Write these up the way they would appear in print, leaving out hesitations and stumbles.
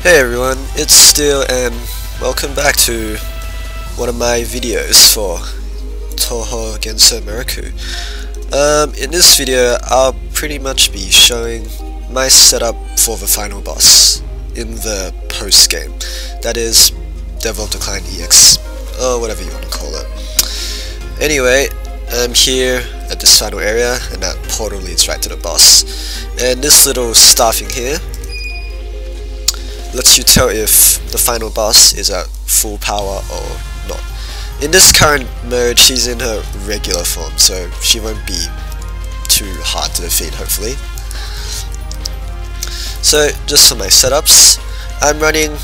Hey everyone, it's Steel and welcome back to one of my videos for Touhou Gensoumaroku. In this video, I'll pretty much be showing my setup for the final boss in the post-game. That is, Devil of Decline EX, or whatever you want to call it. Anyway, I'm here at this final area, and that portal leads right to the boss. And this little staffing here lets you tell if the final boss is at full power or not. In this current mode, she's in her regular form, so she won't be too hard to defeat, hopefully. So, just for my setups, I'm running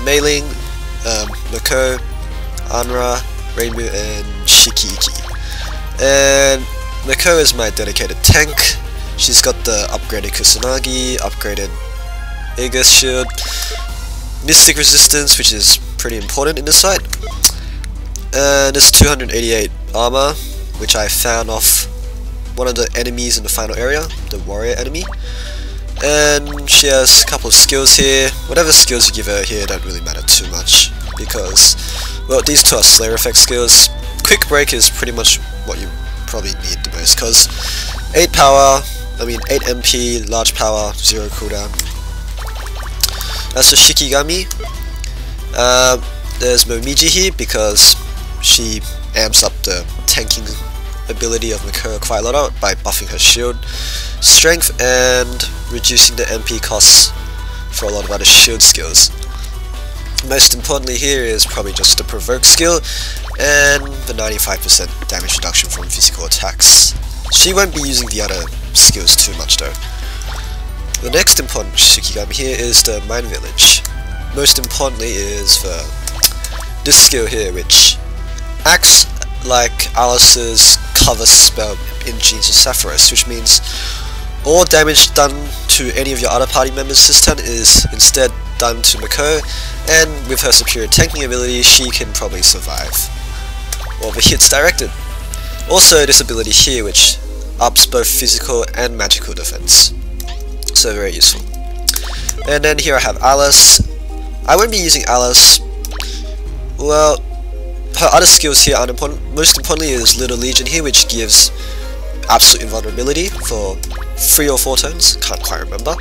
Mei-Ling, Mako, Anra, Reimu, and Shinki. And Mako is my dedicated tank. She's got the upgraded Kusanagi, upgraded Aegis shield, mystic resistance, which is pretty important in this fight, and this 288 armor, which I found off one of the enemies in the final area, the warrior enemy. And she has a couple of skills here. Whatever skills you give her here don't really matter too much, because, well, these two are Slayer effect skills. Quick break is pretty much what you probably need the most, because 8 MP, large power, 0 cooldown. As for Shikigami, there's Momiji here because she amps up the tanking ability of Mako quite a lot by buffing her shield strength and reducing the MP costs for a lot of other shield skills. Most importantly here is probably just the provoke skill and the 95% damage reduction from physical attacks. She won't be using the other skills too much though. The next important Shikigami here is the Mind Village. Most importantly is this skill here, which acts like Alice's cover spell in Genes of Sephiroth, which means all damage done to any of your other party members this turn is instead done to Mako, and with her superior tanking ability she can probably survive all the hits directed. Also this ability here, which ups both physical and magical defense. So very useful. And then here I have Alice. I won't be using Alice. Well, her other skills here are important. Most importantly is Little Legion here, which gives absolute invulnerability for 3 or 4 turns, can't quite remember.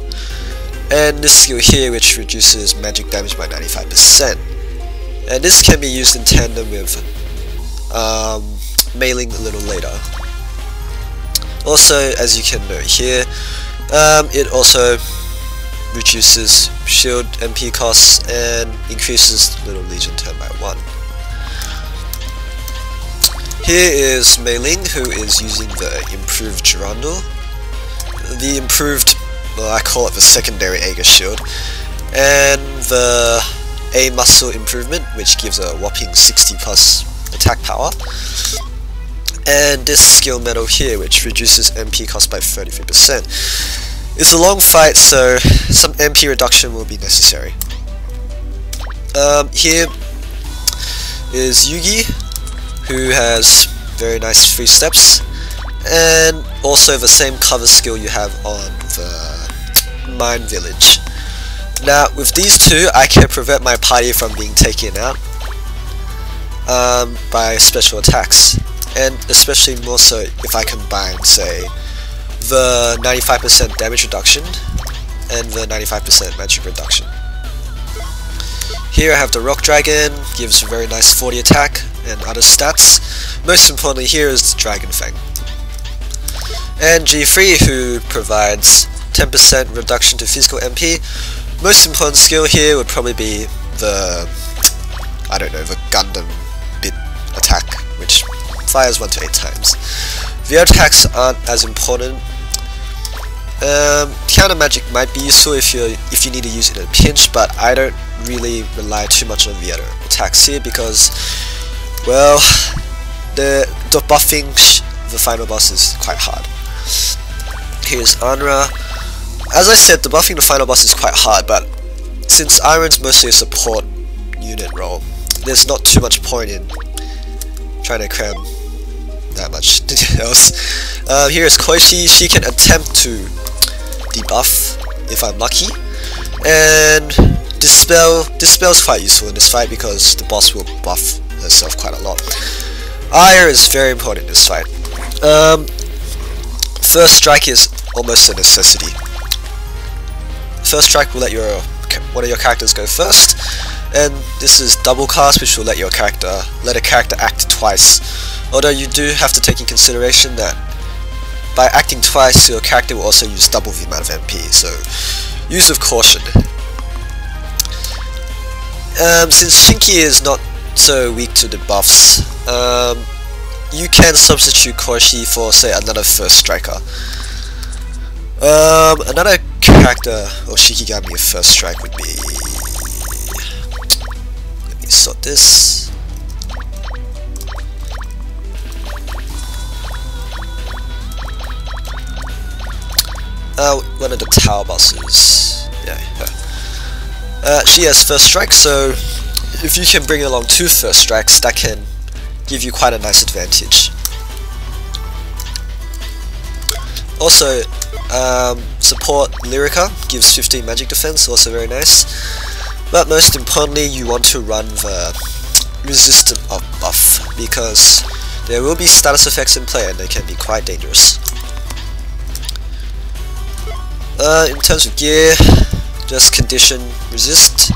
And this skill here, which reduces magic damage by 95%. And this can be used in tandem with Mei-Ling a little later. Also, as you can note here, it also reduces shield MP costs and increases Little Legion turn by 1. Here is Mei-Ling, who is using the improved Durandal. The improved, well, I call it the secondary Aegis shield, and the A muscle improvement, which gives a whopping 60 plus attack power. And this skill medal here, which reduces MP cost by 33%. It's a long fight, so some MP reduction will be necessary. Here is Yugi, who has very nice 3 steps, and also the same cover skill you have on the Mind Village. Now, with these two, I can prevent my party from being taken out by special attacks. And especially more so if I combine, say, the 95% damage reduction and the 95% magic reduction. Here I have the Rock Dragon, gives a very nice 40 attack and other stats. Most importantly here is the Dragon Fang. And G3, who provides 10% reduction to physical MP. Most important skill here would probably be the, I don't know, the Gundam bit attack, which fires 1 to 8 times. The other attacks aren't as important. Counter magic might be useful if you need to use it in a pinch, but I don't really rely too much on the other attacks here because, well, the buffing the final boss is quite hard. Here's Anra. As I said, the buffing the final boss is quite hard, but since Iron's mostly a support unit role, there's not too much point in trying to cram that much else. Here is Koichi. She can attempt to debuff if I'm lucky, and This spell is quite useful in this fight because the boss will buff herself quite a lot. Ire is very important in this fight. First strike is almost a necessity. First strike will let one of your characters go first, and this is double cast, which will let a character act twice. Although you do have to take in consideration that by acting twice, your character will also use double the amount of MP, so use with caution. Since Shinki is not so weak to the buffs, you can substitute Koshi for, say, another first striker. Another character or Shikigami of first strike would be... Let me sort this. One of the tower bosses. Yeah, her. She has first strike, so if you can bring along 2 first strikes, that can give you quite a nice advantage. Also, support Lyrica gives 15 magic defense, also very nice. But most importantly, you want to run the resistant buff, because there will be status effects in play and they can be quite dangerous. In terms of gear, just condition, resist,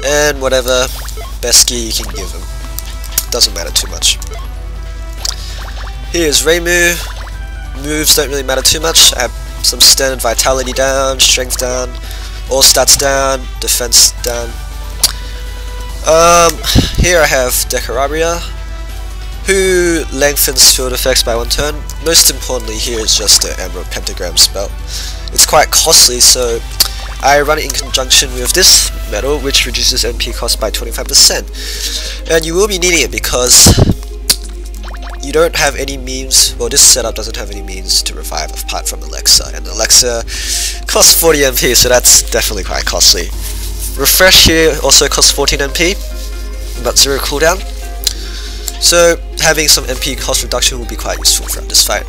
and whatever best gear you can give them. Doesn't matter too much. Here's Reimu. Moves don't really matter too much. I have some standard vitality down, strength down, all stats down, defense down. Here I have Decarabria, who lengthens field effects by 1 turn. Most importantly, here is just the Emerald Pentagram spell. It's quite costly, so I run it in conjunction with this medal, which reduces MP cost by 25%. And you will be needing it because you don't have any means, well, this setup doesn't have any means to revive apart from Alexa, and Alexa costs 40 MP, so that's definitely quite costly. Refresh here also costs 14 MP, but 0 cooldown, so having some MP cost reduction will be quite useful throughout this fight.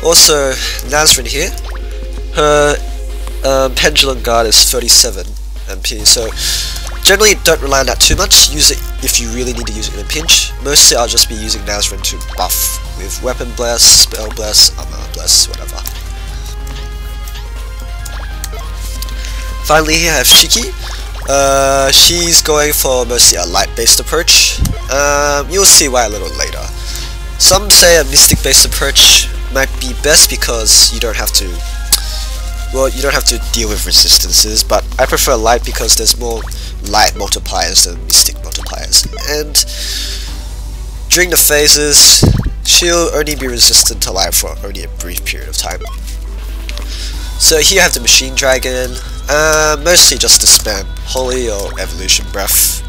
Also, Nazrin here, her Pendulum Guard is 37 MP, so generally don't rely on that too much. Use it if you really need to use it in a pinch. Mostly I'll just be using Nazrin to buff with Weapon Bless, Spell Bless, Armor Bless, whatever. Finally here I have Shiki. She's going for mostly a light based approach. You'll see why a little later. Some say a mystic based approach might be best because you don't have to deal with resistances, but I prefer light because there's more light multipliers than mystic multipliers, and during the phases she'll only be resistant to light for only a brief period of time. So here I have the Machine Dragon, mostly just to spam Holy or Evolution Breath.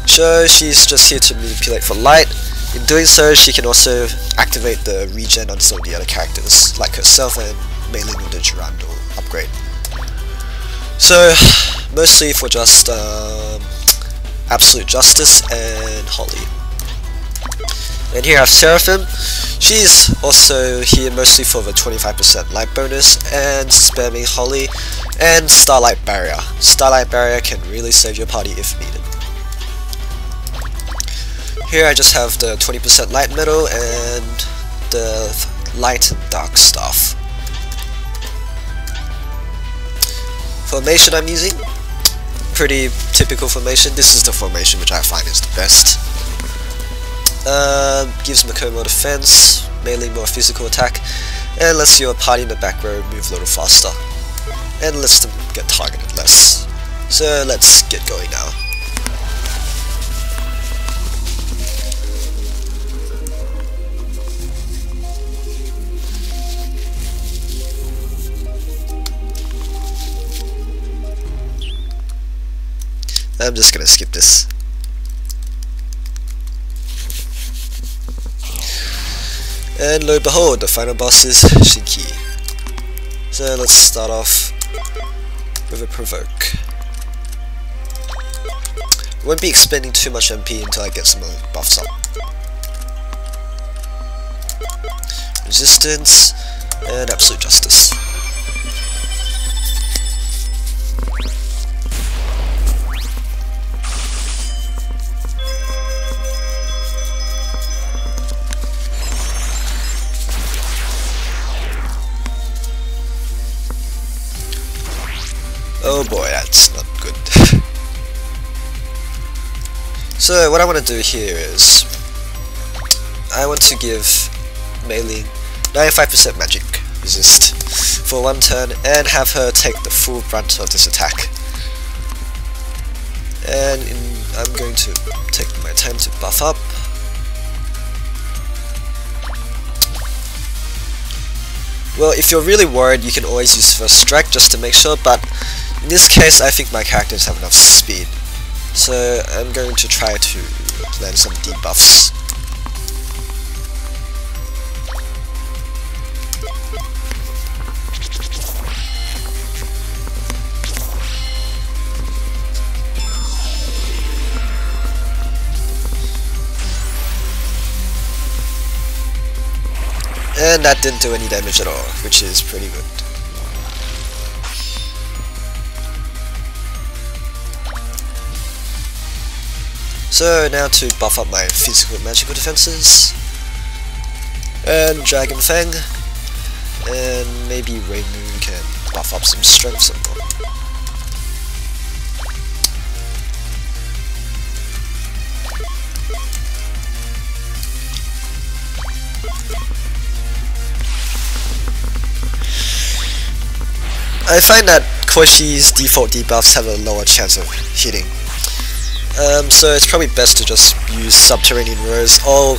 So she's just here to manipulate for light. In doing so, she can also activate the regen on some of the other characters, like herself and mainly with the Durandal upgrade. So, mostly for just Absolute Justice and Holly. And here I have Seraphim. She's also here mostly for the 25% light bonus and spamming Holly and Starlight Barrier. Starlight Barrier can really save your party if needed. Here I just have the 20% light metal and the light and dark staff. Formation I'm using, pretty typical formation. This is the formation which I find is the best. Gives Mako more defense, melee more physical attack, and lets your party in the back row move a little faster, and lets them get targeted less. So let's get going now. I'm just gonna skip this. And lo and behold, the final boss is Shinki. So let's start off with a provoke. Won't be expending too much MP until I get some more buffs up. Resistance and Absolute Justice. Oh boy, that's not good. So what I want to do here is I want to give Mei Ling 95% magic resist for one turn and have her take the full brunt of this attack. And I'm going to take my time to buff up. Well, if you're really worried, you can always use first strike just to make sure, but in this case I think my characters have enough speed. So I'm going to try to land some debuffs. And that didn't do any damage at all, which is pretty good. So now to buff up my physical and magical defenses. And Dragon Fang. And maybe Rainmoon can buff up some strength some more. I find that Koshi's default debuffs have a lower chance of hitting. So it's probably best to just use Subterranean Rose or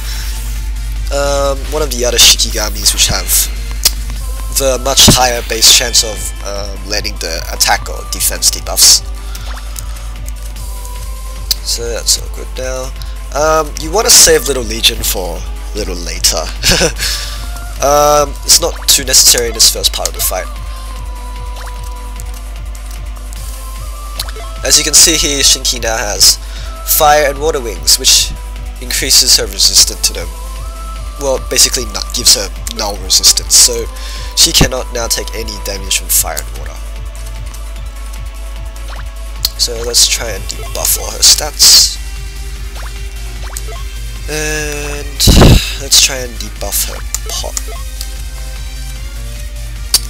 one of the other Shikigamis which have the much higher base chance of landing the attack or defense debuffs. So that's all good now. You want to save Little Legion for a little later. It's not too necessary in this first part of the fight. As you can see here, Shinki now has Fire and Water Wings, which increases her resistance to them. Well, basically gives her null resistance, so she cannot now take any damage from Fire and Water. So let's try and debuff all her stats. And let's try and debuff her pot.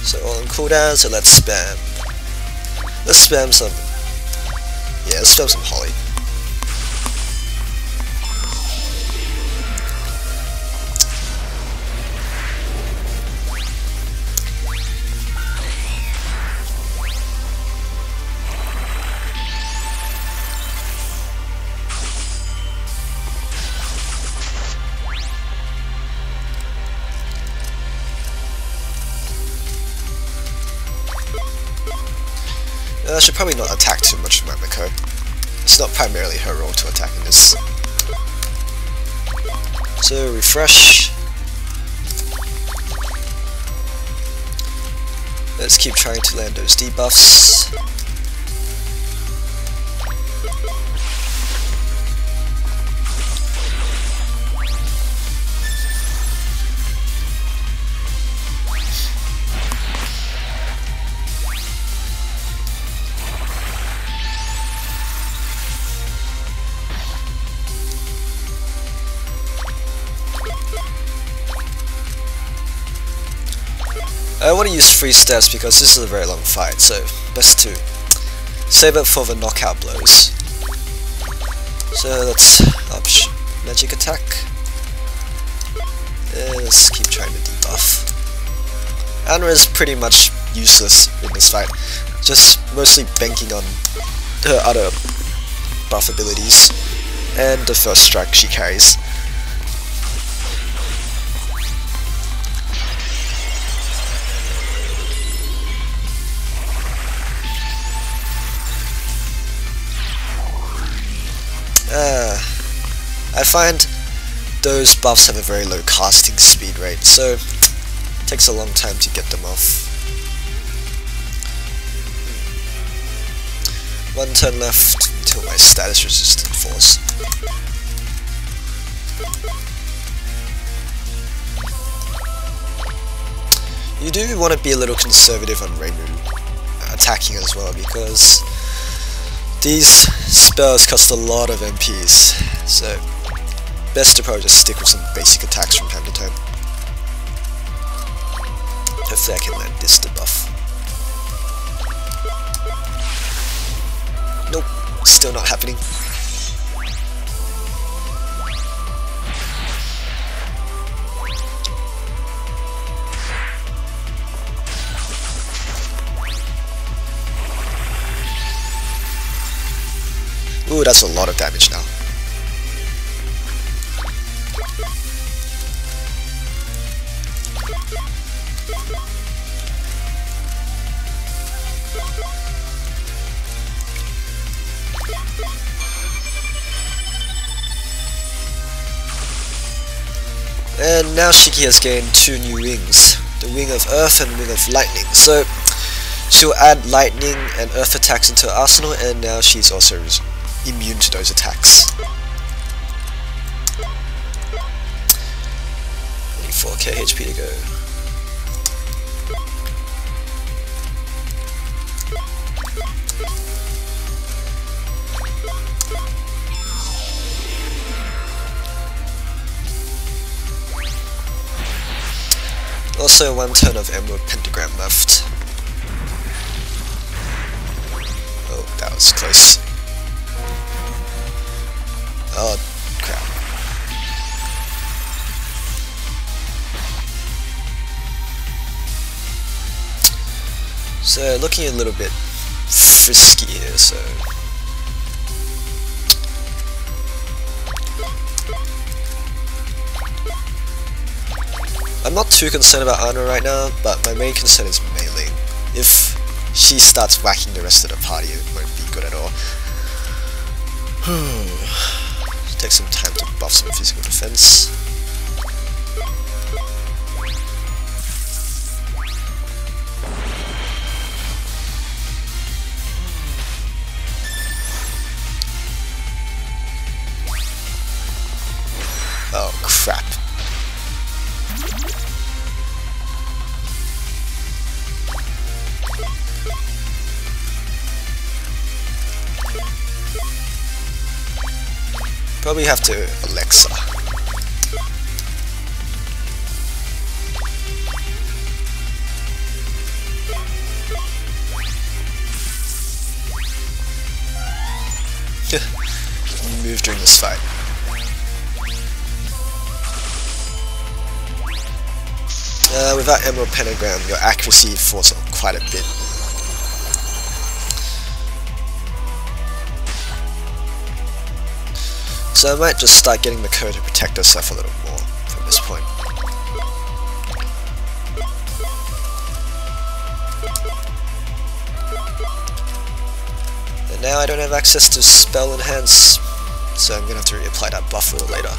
So all on cooldown, so let's spam some. Yeah, let's spam some Holly. I should probably not attack too much with my Mako. It's not primarily her role to attack in this. So refresh. Let's keep trying to land those debuffs. I want to use free steps because this is a very long fight, so best to save it for the knockout blows. So let's up magic attack, and let's keep trying to debuff. Anna is pretty much useless in this fight, just mostly banking on her other buff abilities and the first strike she carries. I find those buffs have a very low casting speed rate, so it takes a long time to get them off. One turn left until my status resistant falls. You do want to be a little conservative on Rainmoon attacking as well, because these spells cost a lot of MPs, so best to probably just stick with some basic attacks from time to time. Hopefully I can land this debuff. Still not happening. Ooh, that's a lot of damage now. And now Shinki has gained 2 new wings, the Wing of Earth and Wing of Lightning. So she'll add lightning and earth attacks into her arsenal, and now she's also immune to those attacks. 4k HP to go. Also 1 turn of Emerald Pentagram left. Oh, that was close. Oh, crap. So, looking a little bit frisky here, so... I'm not too concerned about Ana right now, but my main concern is melee. If she starts whacking the rest of the party, it won't be good at all. Take some time to buff some physical defense. Oh crap. Probably have to Alexa. Move during this fight. Without Emerald Pentagram, your accuracy falls off quite a bit. So I might just start getting Mako to protect herself a little more from this point. And now I don't have access to Spell Enhance, so I'm gonna have to reapply that buff a little later.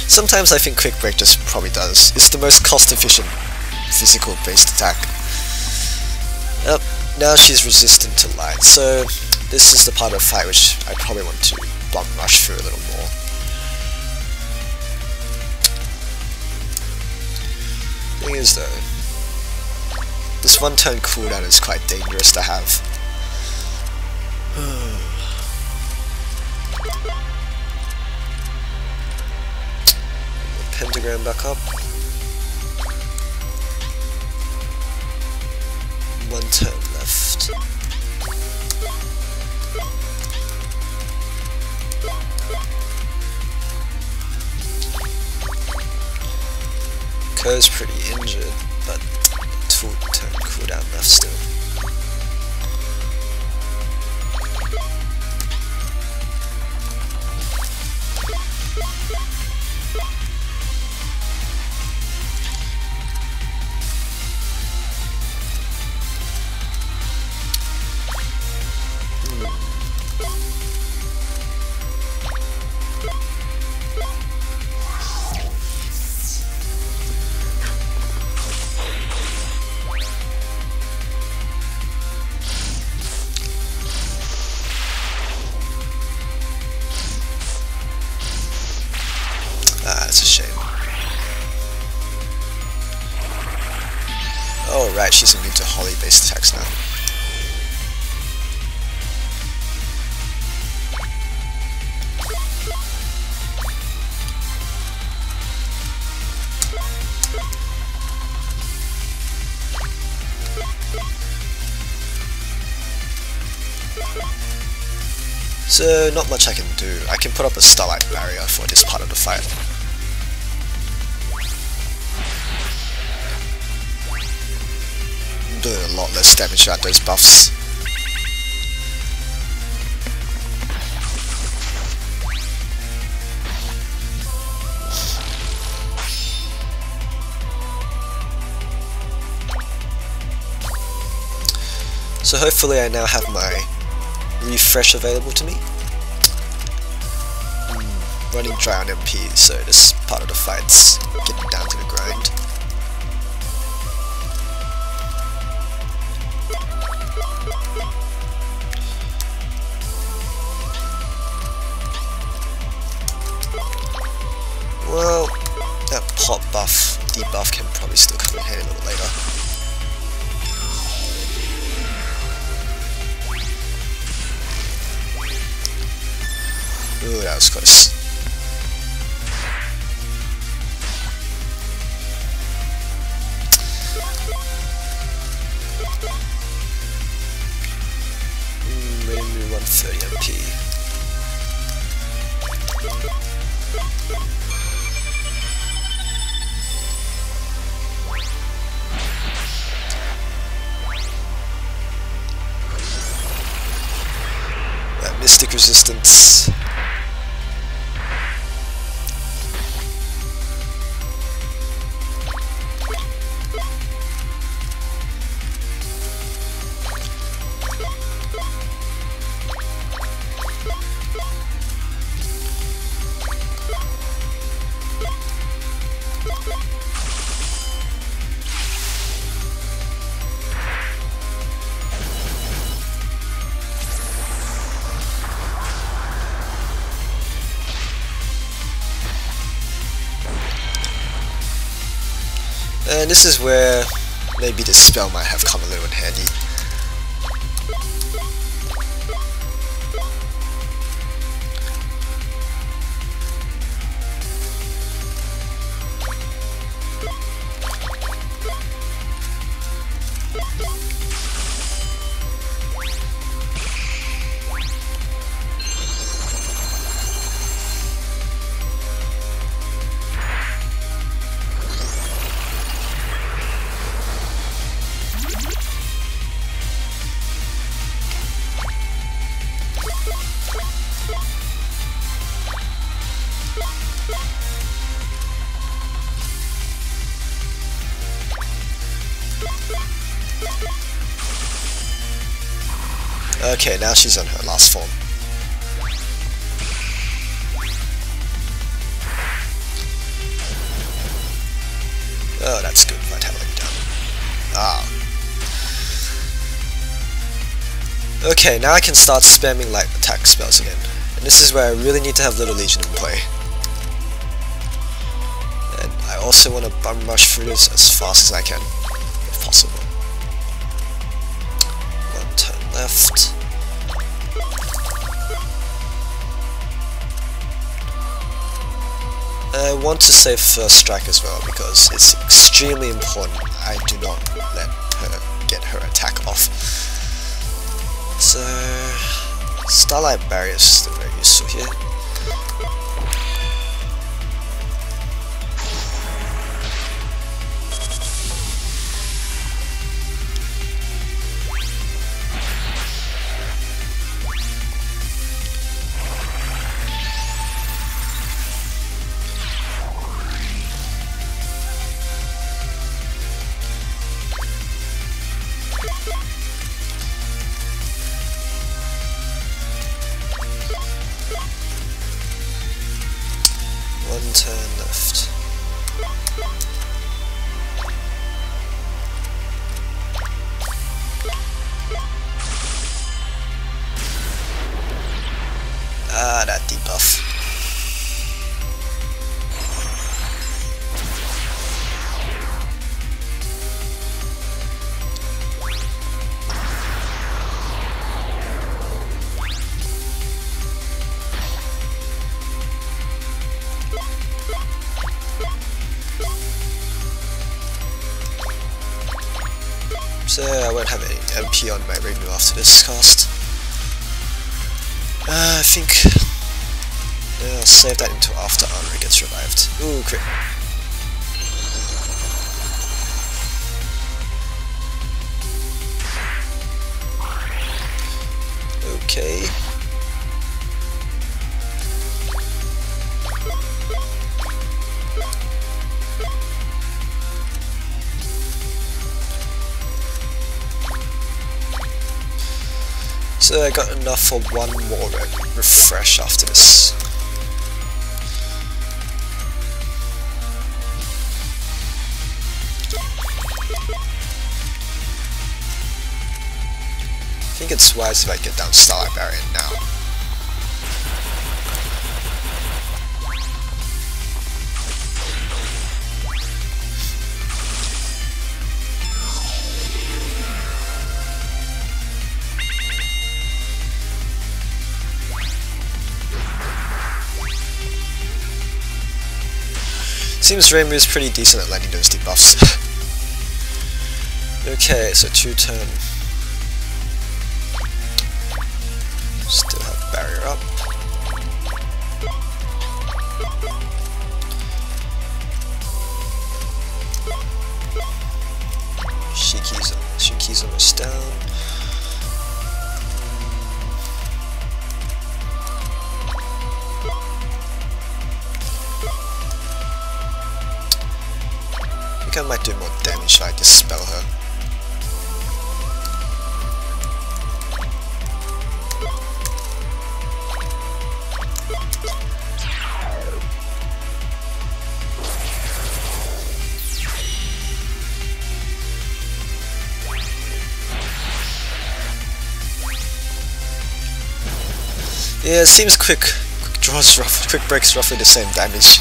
Sometimes I think Quick Break just probably does. It's the most cost-efficient physical-based attack. Yep, now she's resistant to light, so this is the part of the fight which I probably want to bum rush through a little more. Thing is though, this 1 turn cooldown is quite dangerous to have. Pentagram back up. 1 turn left. Ko's pretty injured, but 2 turn cooldown left still. That's a shame. Oh right, she's immune to Holly based attacks now. So not much I can do. I can put up a Starlight Barrier for this part of the fight. Doing a lot less damage without those buffs. So hopefully I now have my refresh available to me. Running dry on MP, so this part of the fight's getting down to the grind. Well, that pop buff, debuff can probably still come in handy a little later. Ooh, that was close. Ready to run 30 MP. That Mystic Resistance. And this is where maybe this spell might have come a little in handy. Okay, now she's on her last form. Oh, that's good vitality down. Ah. Okay, now I can start spamming light attack spells again. And this is where I really need to have Little Legion in play. And I also want to bum rush through this as fast as I can, if possible. One turn left. I want to save first strike as well because it's extremely important I do not let her get her attack off. So Starlight Barrier is still very useful here. One turn left. Ah, that debuff. So I won't have any MP on my Rainu after this cast. think I'll save that until after armor gets revived. Ooh, crit. Okay. So I got enough for one more refresh after this. I think it's wise if I get down Starlight Barrier now. Seems Rainbow is pretty decent at landing those debuffs. Okay, so 2-turn. Still have barrier up. Shinki's almost down. I think I might do more damage if I dispel her. Yeah, it seems quick draws quick breaks roughly the same damage.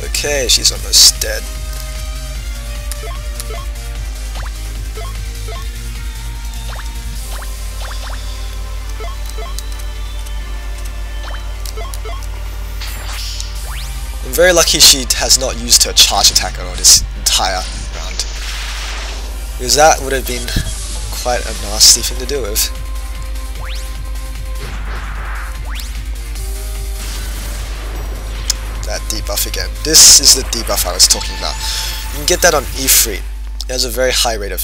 Okay, she's almost dead. I'm very lucky she has not used her charge attack on this entire round, because that would have been quite a nasty thing to deal with. That debuff again. This is the debuff I was talking about. You can get that on E3. It has a very high rate of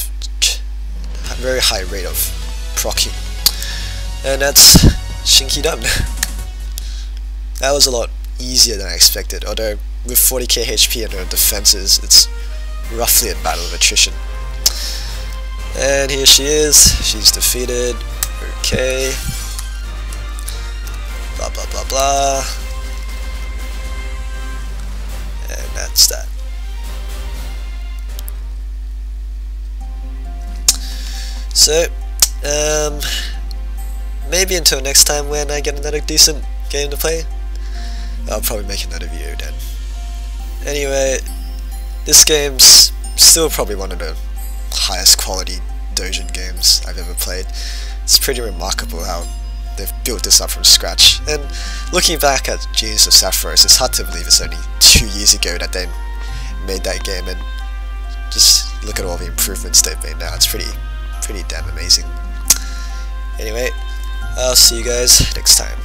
proccing, and that's Shinki done. That was a lot easier than I expected. Although with 40k HP and her defenses, it's roughly a battle of attrition. And here she is. She's defeated. Okay. Blah blah blah blah. And that's that. So, maybe until next time when I get another decent game to play, I'll probably make another video then. Anyway, this game's still probably one of the highest quality doujin games I've ever played. It's pretty remarkable how they've built this up from scratch, and looking back at Genius of Sapphires, it's hard to believe it's only 2 years ago that they made that game, and just look at all the improvements they've made now. It's pretty damn amazing. Anyway, I'll see you guys next time.